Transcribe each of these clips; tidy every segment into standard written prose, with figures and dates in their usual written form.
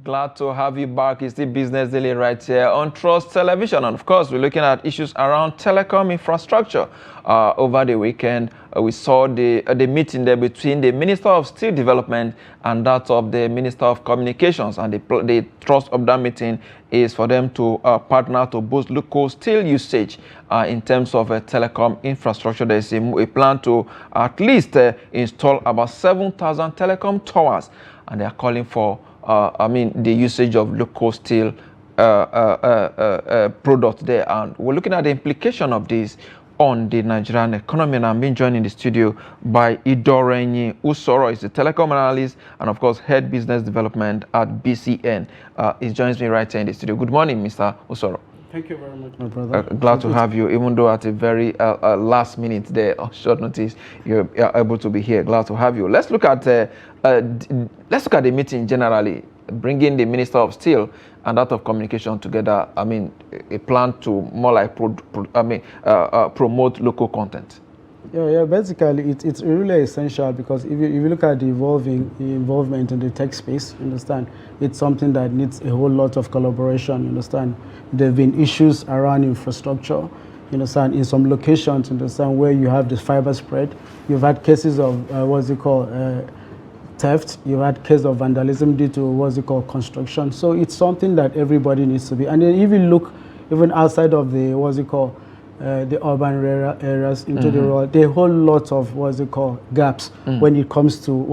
Glad to have you back. It's the Business Daily right here on Trust Television. And of course, we're looking at issues around telecom infrastructure. Over the weekend, we saw the meeting there between the Minister of Steel Development and that of the Minister of Communications. And the thrust of that meeting is for them to partner to boost local steel usage in terms of telecom infrastructure. There's a plan to at least install about 7,000 telecom towers. And they are calling for, the usage of local steel products there. And we're looking at the implication of this on the Nigerian economy. And I'm being joined in the studio by Idorenyin Ussoro. He's a telecom analyst and, of course, head business development at BCN. He joins me right here in the studio. Good morning, Mr. Ussoro. Thank you very much, my brother. Glad to have you, even though at a very last minute there, on short notice, you're able to be here. Glad to have you. Let's look at the meeting generally, bringing the Minister of Steel and that of Communication together. I mean, a plan to more like promote local content. Yeah. Basically, it's really essential because if you look at the involvement in the tech space, you understand, it's something that needs a whole lot of collaboration. You understand, there have been issues around infrastructure. You understand, in some locations, you understand, where you have the fiber spread, you've had cases of theft. You've had cases of vandalism due to construction. So it's something that everybody needs to be. And then if you look even outside of the the urban areas into the rural, there are a whole lot of gaps when it comes to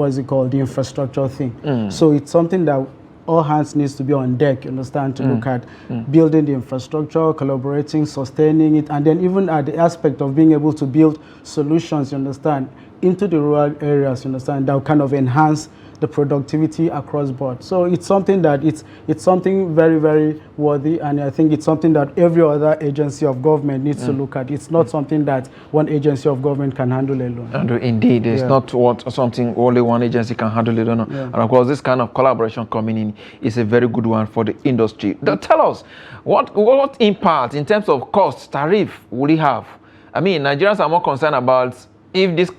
the infrastructure thing. So it's something that all hands needs to be on deck, you understand, to look at building the infrastructure, collaborating, sustaining it, and then even at the aspect of being able to build solutions, you understand, into the rural areas, you understand, that will kind of enhance the productivity across board. So it's something that it's something very, very worthy, and I think it's something that every other agency of government needs to look at. It's not something that one agency of government can handle alone. And indeed, it's not something only one agency can handle alone. Yeah. And of course, this kind of collaboration coming in is a very good one for the industry. Now, tell us, what impact in terms of cost, tariff will it have? I mean, Nigerians are more concerned about if this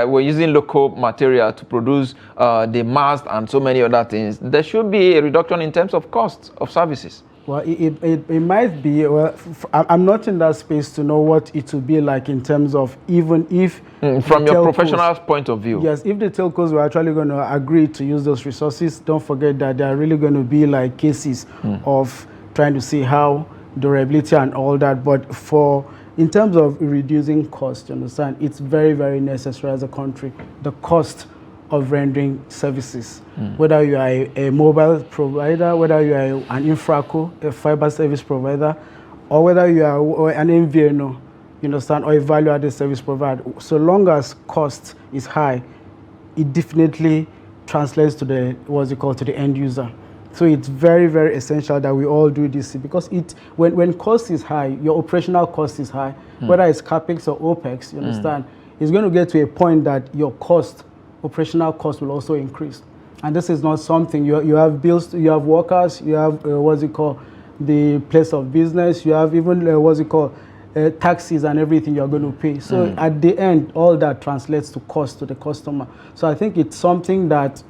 we're using local material to produce the mast and so many other things, there should be a reduction in terms of cost of services. Well, it might be. Well, I'm not in that space to know what it will be like in terms of even if from your professional point of view. Yes, if the telcos were actually going to agree to use those resources, don't forget that there are really going to be like cases of trying to see how durability and all that. But in terms of reducing cost, you understand, it's very, very necessary as a country. The cost of rendering services, whether you are a mobile provider, whether you are an infraco, a fiber service provider, or whether you are an MVNO, you understand, or a value-added service provider, so long as cost is high, it definitely translates to the to the end user. So it's very, very essential that we all do this, because when cost is high, your operational cost is high, whether it's capex or opex, you understand, it's going to get to a point that your operational cost will also increase. And this is not something, you have bills, you have workers, you have the place of business, you have even taxes and everything you're going to pay. So at the end, all that translates to cost to the customer. So I think it's something that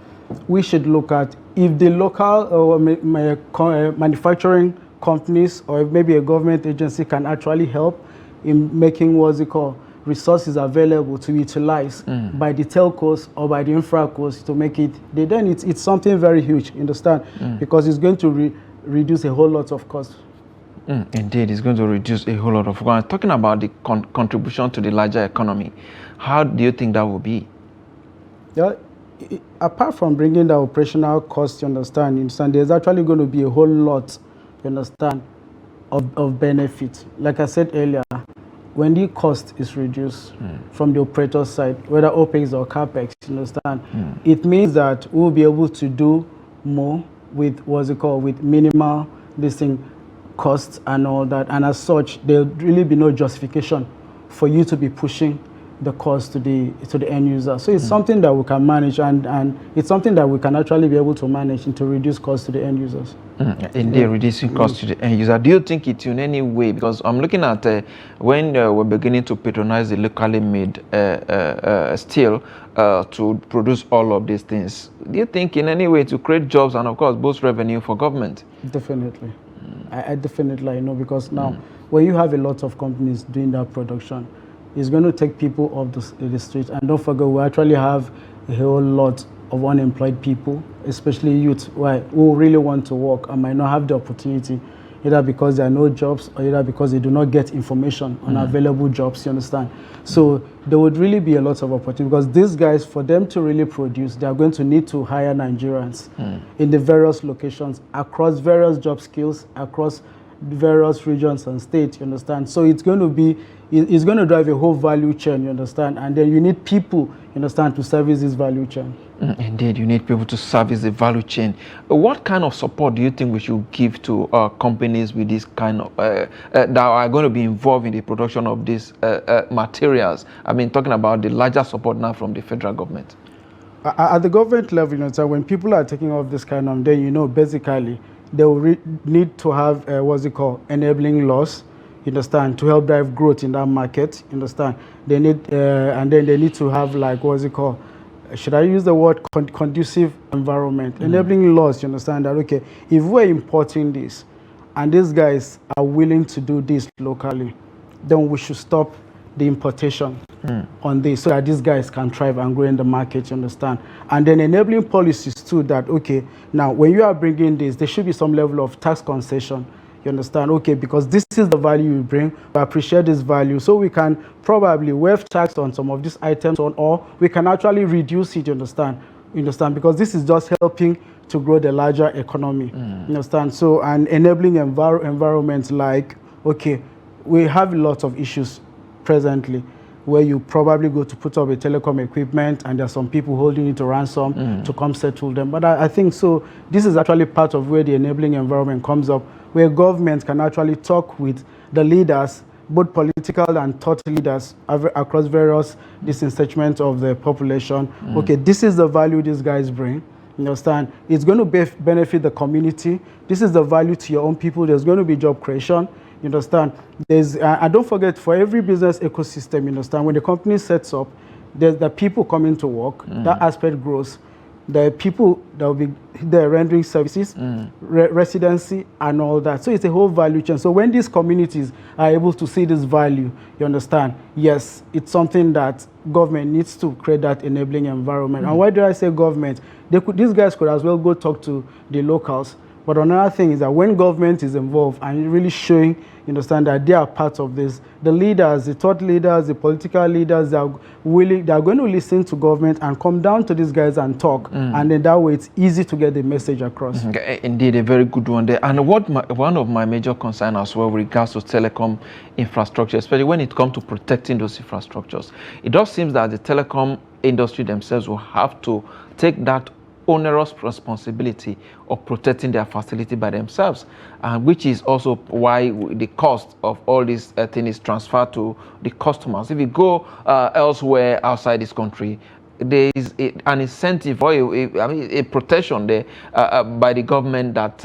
we should look at. If the local manufacturing companies or maybe a government agency can actually help in making resources available to utilize by the telcos or by the infracos to make it, then it's something very huge, understand? Because it's going to reduce a whole lot of cost. Indeed, it's going to reduce a whole lot of cost. Talking about the contribution to the larger economy, how do you think that will be? Yeah. Apart from bringing the operational cost, you understand, there's actually going to be a whole lot, you understand, of benefit. Like I said earlier, when the cost is reduced from the operator side, whether OPEX or CAPEX, you understand, it means that we'll be able to do more with with minimal costs and all that. And as such, there'll really be no justification for you to be pushing the cost to the end user. So it's something that we can manage, and it's something that we can actually be able to manage and to reduce cost to the end users. Indeed, reducing cost to the end user. Do you think it in any way? Because I'm looking at when we're beginning to patronize the locally made steel to produce all of these things. Do you think in any way to create jobs and of course boost revenue for government? Definitely. I definitely know, because now when you have a lot of companies doing that production, it's going to take people off the street. And don't forget, we actually have a whole lot of unemployed people, especially youth, who really want to work and might not have the opportunity, either because there are no jobs or either because they do not get information on available jobs, you understand? So there would really be a lot of opportunity, because these guys, for them to really produce, they are going to need to hire Nigerians in the various locations, across various job skills, across various regions and states, you understand? So it's going to drive a whole value chain, you understand? And then you need people, you understand, to service this value chain. Indeed, you need people to service the value chain. What kind of support do you think we should give to companies with this kind of that are going to be involved in the production of these materials? I mean, talking about the larger support now from the federal government. At the government level, you know, so when people are taking off this kind of, then, you know, basically they will need to have enabling laws, you understand, to help drive growth in that market, you understand. They need and then they need to have, like, should I use the word conducive environment, enabling laws, you understand, that okay, if we're importing this and these guys are willing to do this locally, then we should stop the importation on this, so that these guys can thrive and grow in the market, you understand. And then enabling policies too, that okay, now when you are bringing this, there should be some level of tax concession, you understand, okay, because this is the value you bring, we appreciate this value, so we can probably waive tax on some of these items or we can actually reduce it, you understand, because this is just helping to grow the larger economy, you understand. So, and enabling environments, like, okay, we have a lot of issues presently where you probably go to put up a telecom equipment and there's some people holding it to ransom to come settle them. But I think so this is actually part of where the enabling environment comes up, where government can actually talk with the leaders, both political and thought leaders across various disenchantment of the population. Okay, this is the value these guys bring. You understand? It's going to benefit the community. This is the value to your own people. There's going to be job creation. You understand? There's and don't forget, for every business ecosystem, you understand, when the company sets up, there's the people coming to work. That aspect grows. The people that will be there rendering services, residency, and all that. So it's a whole value chain. So when these communities are able to see this value, you understand, yes, it's something that government needs to create that enabling environment. And why do I say government? These guys could as well go talk to the locals. But another thing is that when government is involved and really showing, you understand, that they are part of this, the leaders, the thought leaders, the political leaders, they are going to listen to government and come down to these guys and talk. And then that way it's easy to get the message across. Indeed, a very good one there. And one of my major concerns as well with regards to telecom infrastructure, especially when it comes to protecting those infrastructures, it does seem that the telecom industry themselves will have to take that onerous responsibility of protecting their facility by themselves, which is also why the cost of all these things is transferred to the customers. If you go elsewhere outside this country, there is an incentive or a protection there by the government that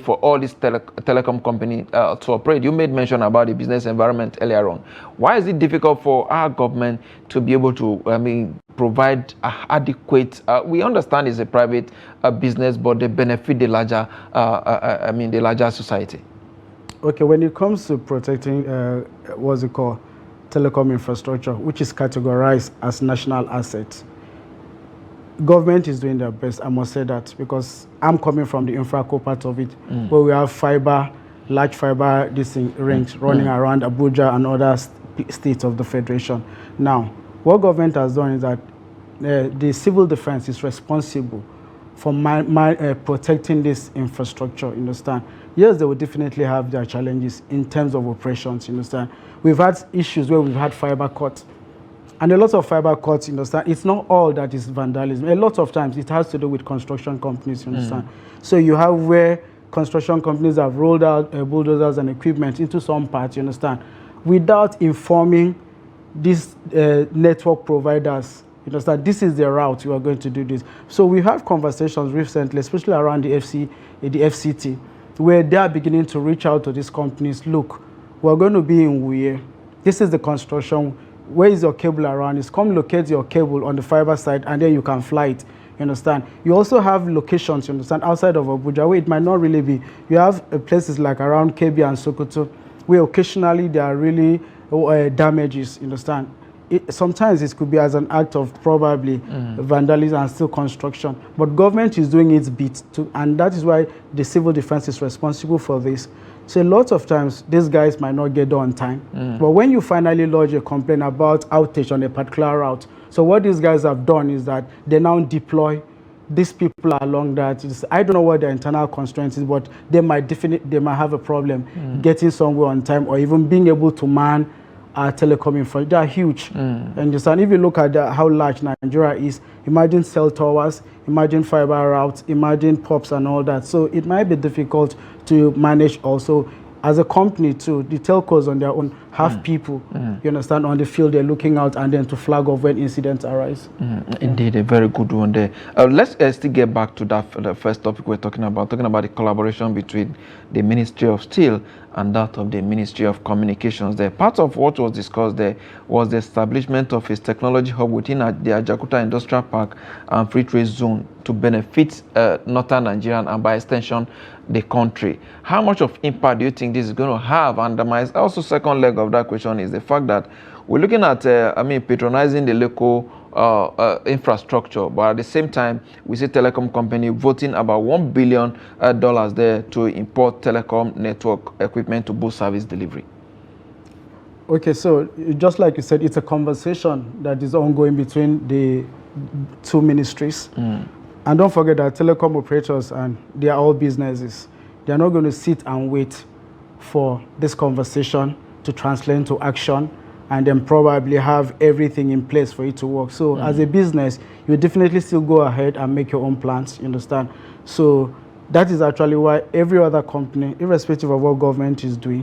for all these telecom companies to operate. You made mention about the business environment earlier on. Why is it difficult for our government to be able to provide adequate? We understand it's a private business, but they benefit the larger the larger society. Okay, when it comes to protecting telecom infrastructure, which is categorized as national assets, government is doing their best, I must say that, because I'm coming from the infraco part of it, where we have large fiber rings running around Abuja and other states of the federation. Now, what government has done is that the civil defense is responsible for protecting this infrastructure, you understand? Yes, they will definitely have their challenges in terms of operations, you understand? We've had issues where we've had fiber cuts. And a lot of fiber cuts, you understand, it's not all that is vandalism. A lot of times it has to do with construction companies, you understand? So you have where construction companies have rolled out bulldozers and equipment into some parts, you understand, without informing these network providers, you understand, this is the route you are going to do this. So we have conversations recently, especially around the FCT, where they are beginning to reach out to these companies. Look, we're going to be in Wuye. This is the construction. Where is your cable around? It's come locate your cable on the fiber side, and then you can fly it. You understand? You also have locations, you understand, outside of Abuja, where it might not really be. You have places like around Kebbi and Sokoto, where occasionally there are really damages, you understand? Sometimes it could be as an act of probably vandalism and still construction. But government is doing its bit, and that is why the civil defense is responsible for this. So a lot of times, these guys might not get done on time. But when you finally lodge a complaint about outage on a particular route, so what these guys have done is that they now deploy these people along that. I don't know what their internal constraints is, but they might have a problem getting somewhere on time or even being able to man telecom infrastructure. They are huge. And if you look at how large Nigeria is, imagine cell towers, imagine fiber routes, imagine POPs and all that. So it might be difficult to manage also. As a company too, the telcos on their own have people, you understand, on the field they're looking out and then to flag off when incidents arise. Indeed, a very good one there. Let's still get back to that the first topic we're talking about the collaboration between the Ministry of Steel and that of the Ministry of Communications there. Part of what was discussed there was the establishment of a technology hub within the Ajaokuta Industrial Park and Free Trade Zone to benefit northern Nigeria and by extension the country. How much of impact do you think this is going to have? And my also second leg of that question is the fact that we're looking at, patronizing the local infrastructure, but at the same time, we see telecom company voting about $1 billion there to import telecom network equipment to boost service delivery. Okay, so just like you said, it's a conversation that is ongoing between the two ministries. And don't forget that telecom operators, and they are all businesses, they are not going to sit and wait for this conversation to translate into action and then probably have everything in place for it to work. So as a business, you definitely still go ahead and make your own plans, you understand? So that is actually why every other company, irrespective of what government is doing,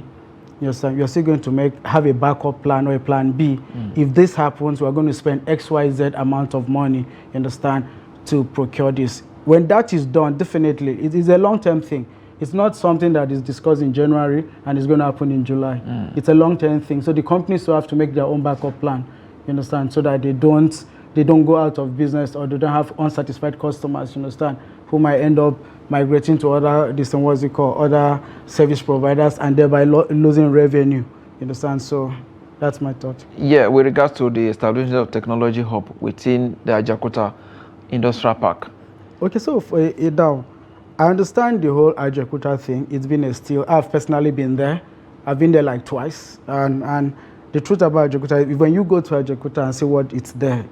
you understand, you're still going to have a backup plan or a plan B. If this happens, we're going to spend XYZ amount of money, you understand, to procure this. When that is done, definitely, it is a long-term thing. It's not something that is discussed in January and is going to happen in July. It's a long-term thing. So the companies will have to make their own backup plan, you understand, so that they don't go out of business or they don't have unsatisfied customers, you understand, who might end up migrating to other service providers and thereby losing revenue, you understand. So that's my thought. Yeah, with regards to the establishment of technology hub within the Ajaokuta Industrial Park. Okay, so for now, I understand the whole Ajaokuta thing. It's been a steal. I've personally been there. I've been there like twice. And the truth about Ajaokuta, when you go to Ajaokuta and see what it's there,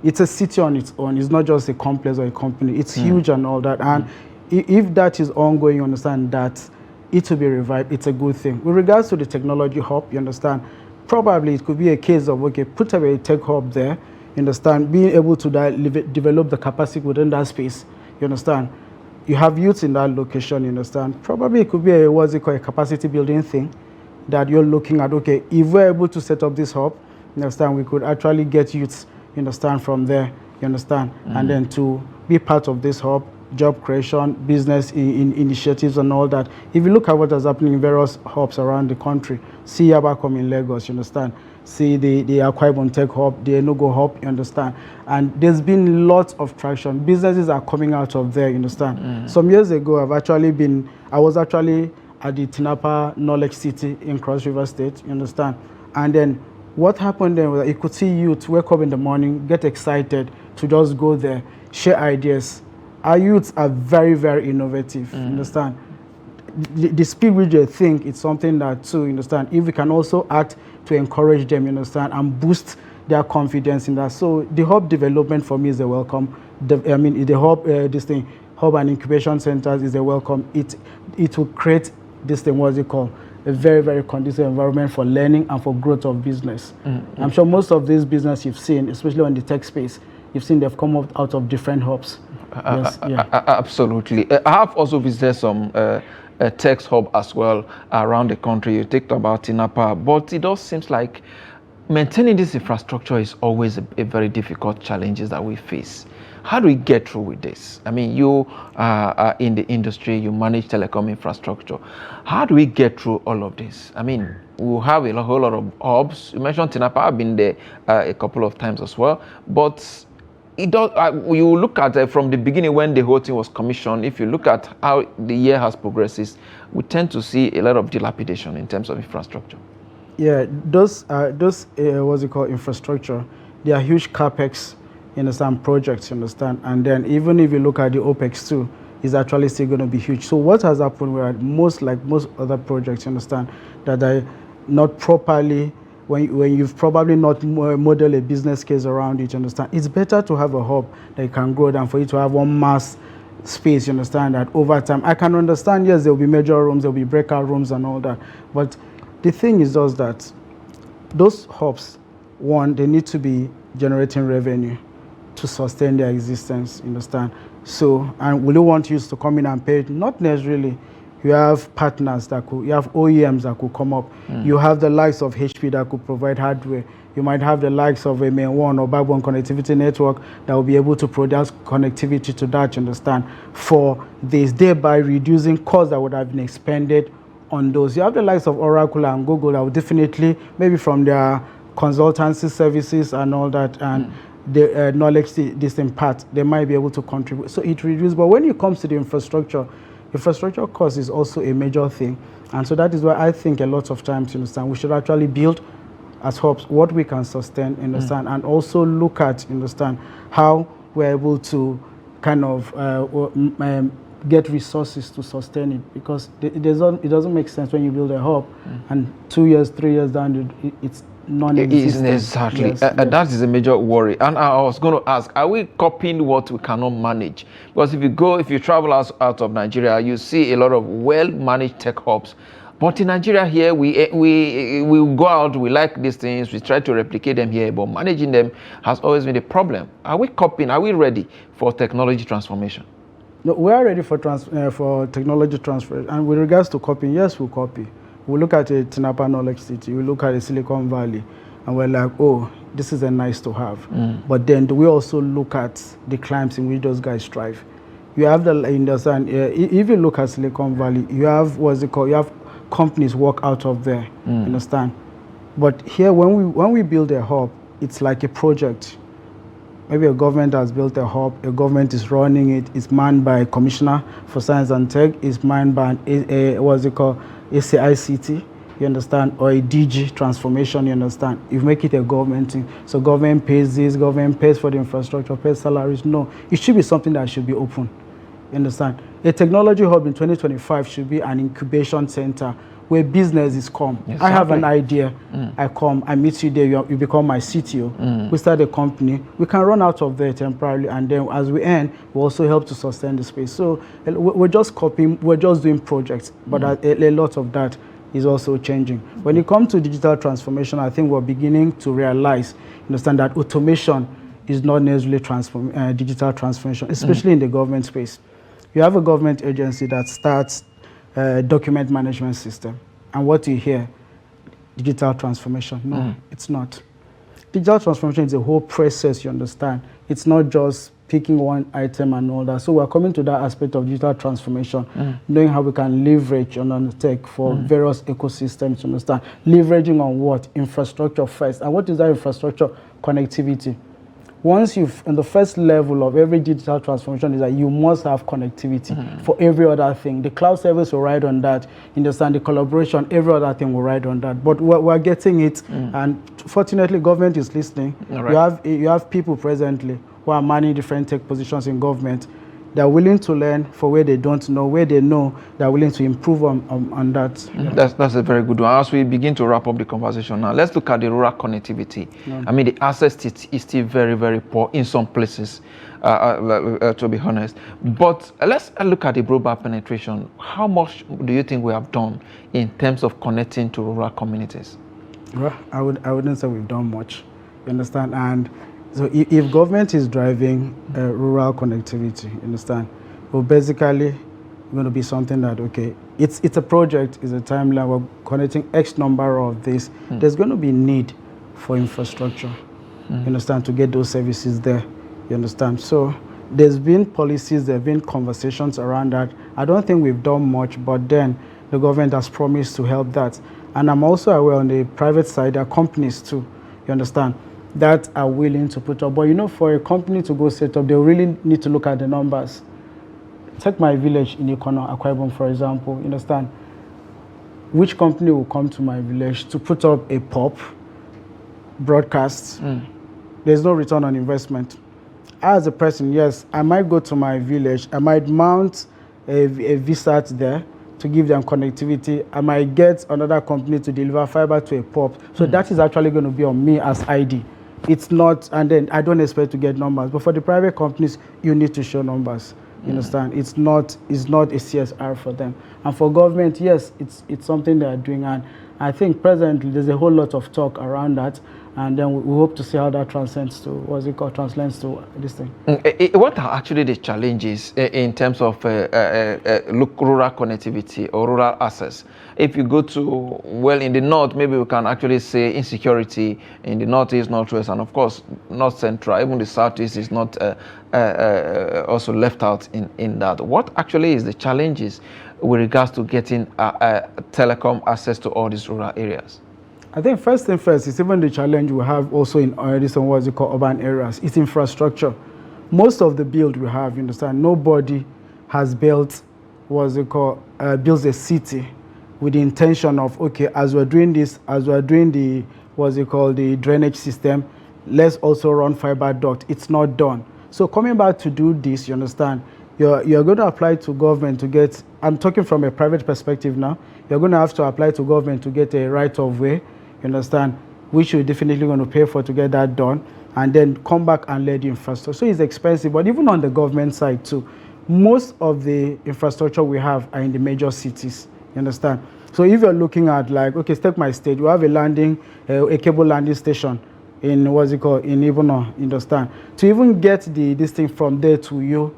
it's a city on its own. It's not just a complex or a company. It's huge and all that. And if that is ongoing, you understand that it will be revived. It's a good thing. With regards to the technology hub, you understand, probably it could be a case of, okay, put away a tech hub there, you understand, being able to develop the capacity within that space, you understand. You have youths in that location, you understand. Probably it could be a capacity building thing that you're looking at, okay, if we're able to set up this hub, you understand, we could actually get youths, you understand, from there, you understand, and then to be part of this hub, job creation, business initiatives and all that. If you look at what is happening in various hubs around the country, see Yabacom in Lagos, you understand, see the Akwa Ibom Tech Hub, the Enugu Hub, you understand, and there's been lots of traction. Businesses are coming out of there, you understand. Some years ago, I was actually at the Tinapa Knowledge City in Cross River State, you understand, and then what happened then was you could see youth wake up in the morning, get excited to just go there, share ideas. Our youths are very, very innovative, you understand. The speed which they think is something that too, you understand, if we can also act to encourage them, you understand, and boost their confidence in that. So the hub development for me is a welcome. The hub, hub and incubation centers is a welcome. It will create this thing, a very, very conducive environment for learning and for growth of business. I'm sure most of these business you've seen, especially on the tech space, you've seen they've come out of different hubs. Yes, absolutely. I have also visited some tech hub as well around the country. You talked about Tinapa, but it all seems like maintaining this infrastructure is always a very difficult challenge that we face. How do we get through with this? I mean, you are in the industry, you manage telecom infrastructure. How do we get through all of this? I mean, we'll have a whole lot of hubs. You mentioned TINAPA, I've been there a couple of times as well. But it does, you look at from the beginning when the whole thing was commissioned, if you look at how the year has progressed, we tend to see a lot of dilapidation in terms of infrastructure. Yeah, those what's it called, infrastructure, they are huge capex, you understand, projects, you understand, and then even if you look at the OPEX too, is actually still going to be huge. So what has happened where most other projects, you understand, that are not properly, when you've probably not modeled a business case around it, you understand, it's better to have a hub that you can grow than for you to have one mass space, you understand, that over time. I can understand, yes, there will be major rooms, there will be breakout rooms and all that, but the thing is just that those hubs, one, they need to be generating revenue to sustain their existence, you understand? So, and will you want you to come in and pay? Not necessarily. You have partners that could, you have OEMs that could come up. You have the likes of HP that could provide hardware. You might have the likes of a main one or backbone connectivity network that will be able to produce connectivity to that, you understand, for this, thereby reducing costs that would have been expended on those. You have the likes of Oracle and Google that will definitely, maybe from their consultancy services and all that, and the knowledge, this in part, they might be able to contribute. So it reduces. But when it comes to the infrastructure cost is also a major thing. And so that is why I think a lot of times, you understand, we should actually build as hubs what we can sustain, understand, and also look at, understand, how we're able to kind of get resources to sustain it, because it doesn't make sense when you build a hub and 2 years, 3 years down, it's non-existent. Exactly. Yes, that is a major worry. And I was going to ask, are we copying what we cannot manage? Because if you travel out of Nigeria, you see a lot of well-managed tech hubs. But in Nigeria here, we go out, we like these things, we try to replicate them here, but managing them has always been a problem. Are we copying? Are we ready for technology transformation? No, we are ready for technology transfer. And with regards to copying, yes, we'll copy. We look at a TINAPA Knowledge City, we look at a Silicon Valley, and we're like, oh, this is a nice to have. But then do we also look at the climes in which those guys strive? You have the, understand, if you look at Silicon Valley, you have, what's it called, you have companies work out of there, understand? But here, when we build a hub, it's like a project. Maybe a government has built a hub, a government is running it, it's manned by a commissioner for science and tech, it's manned by what's it called, ACICT, you understand, or a DG transformation, you understand. You make it a government thing. So government pays this, government pays for the infrastructure, pays salaries. No, it should be something that should be open, you understand. A technology hub in 2025 should be an incubation center where businesses come. Exactly. I have an idea, I come, I meet you there, you become my CTO, we start a company, we can run out of there temporarily, and then as we earn, we also help to sustain the space. So we're just copying, we're just doing projects, but a lot of that is also changing. When it comes to digital transformation, I think we're beginning to realize, understand that automation is not necessarily digital transformation, especially in the government space. You have a government agency that starts document management system, and what you hear, digital transformation. No, it's not. Digital transformation is a whole process, you understand. It's not just picking one item and all that. So we're coming to that aspect of digital transformation, knowing how we can leverage on tech for various ecosystems, you understand. Leveraging on what? Infrastructure first. And what is that infrastructure? Connectivity. Once in the first level of every digital transformation is that you must have connectivity for every other thing. The cloud service will ride on that. You understand, the collaboration, every other thing will ride on that. But we're getting it, and fortunately, government is listening. Right. You have people presently who are manning different tech positions in government. They're willing to learn for where they don't know, where they know, they're willing to improve on that. That's a very good one. As we begin to wrap up the conversation now, let's look at the rural connectivity. I mean, the access is still very, very poor in some places, to be honest. But let's look at the broadband penetration. How much do you think we have done in terms of connecting to rural communities? Well, I wouldn't say we've done much, you understand? And so if government is driving rural connectivity, you understand, well, basically going to be something that, okay, it's a project, it's a timeline, we're connecting X number of this. There's going to be need for infrastructure. You understand, to get those services there. You understand? So there's been policies, there have been conversations around that. I don't think we've done much, but then the government has promised to help that. And I'm also aware on the private side, there are companies too, you understand, that are willing to put up. But you know, for a company to go set up, they really need to look at the numbers. Take my village in Ikono, Akwa Ibom, for example, you understand? Which company will come to my village to put up a pop broadcast? There's no return on investment. As a person, yes, I might go to my village, I might mount a VSAT there to give them connectivity. I might get another company to deliver fiber to a pop. So that is actually going to be on me as ID. It's not, and then I don't expect to get numbers. But for the private companies, you need to show numbers. You understand? It's not a CSR for them. And for government, yes, it's something they are doing. And I think presently there's a whole lot of talk around that. And then we hope to see how that translates to this thing. What are actually the challenges in terms of rural connectivity or rural access? If you go to, well, in the north, maybe we can actually say insecurity in the northeast, northwest, and of course, north central, even the southeast is not also left out in that. What actually is the challenges with regards to getting telecom access to all these rural areas? I think first thing first is even the challenge we have also in urban areas. It's infrastructure. Most of the build we have, you understand, nobody has built builds a city with the intention of, okay, as we're doing this, as we're doing the the drainage system, let's also run fiber duct. It's not done. So coming back to do this, you understand, you're going to apply to government to get, I'm talking from a private perspective now, you're going to have to apply to government to get a right of way. You understand, which you're definitely going to pay for to get that done, and then come back and lay the infrastructure. So it's expensive, but even on the government side too, most of the infrastructure we have are in the major cities. You understand? So if you're looking at, like, okay, take my state, you have a cable landing station in in Ibono, you understand? To even get this thing from there to Uyo,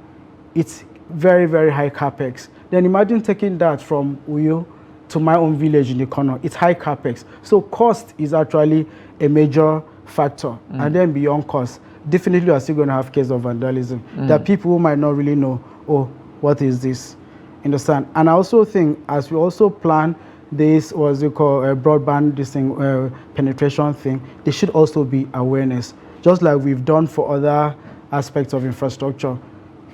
it's very, very high capex. Then imagine taking that from Uyo to my own village in the corner. It's high capex. So cost is actually a major factor. And then beyond cost, definitely you are still going to have case of vandalism. There are people who might not really know, oh, what is this? Understand? And I also think, as we also plan this, broadband, penetration thing, there should also be awareness. Just like we've done for other aspects of infrastructure.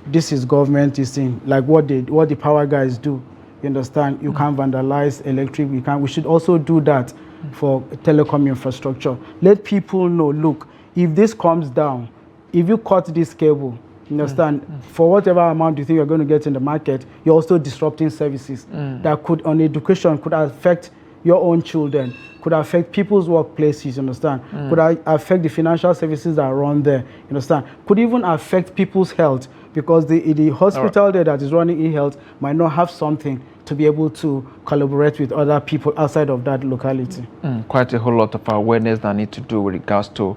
This is government, this thing, like what the power guys do. You understand? You can't vandalize electric. We should also do that for telecom infrastructure. Let people know, look, if this comes down, if you cut this cable, you understand, for whatever amount you think you're going to get in the market, you're also disrupting services that could, on education, could affect your own children, could affect people's workplaces, you understand? Could affect the financial services that are run there, you understand? Could even affect people's health, because the hospital there that is running e-health might not have something to be able to collaborate with other people outside of that locality. Quite a whole lot of awareness that need to do with regards to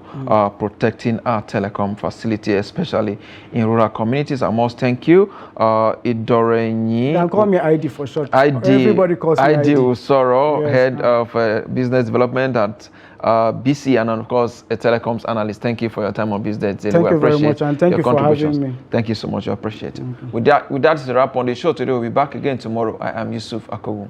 protecting our telecom facility, especially in rural communities. I must thank you, Idorenyin. You can call me ID for short. Everybody calls me ID. Ussoro, yes, Head of Business Development at BC, and of course a telecoms analyst. Thank you for your time on Business Daily. Thank you very much, and thank you for having me. Thank you so much. I appreciate it. With that is a wrap on the show today. We'll be back again tomorrow. I am Yusuf Akogu.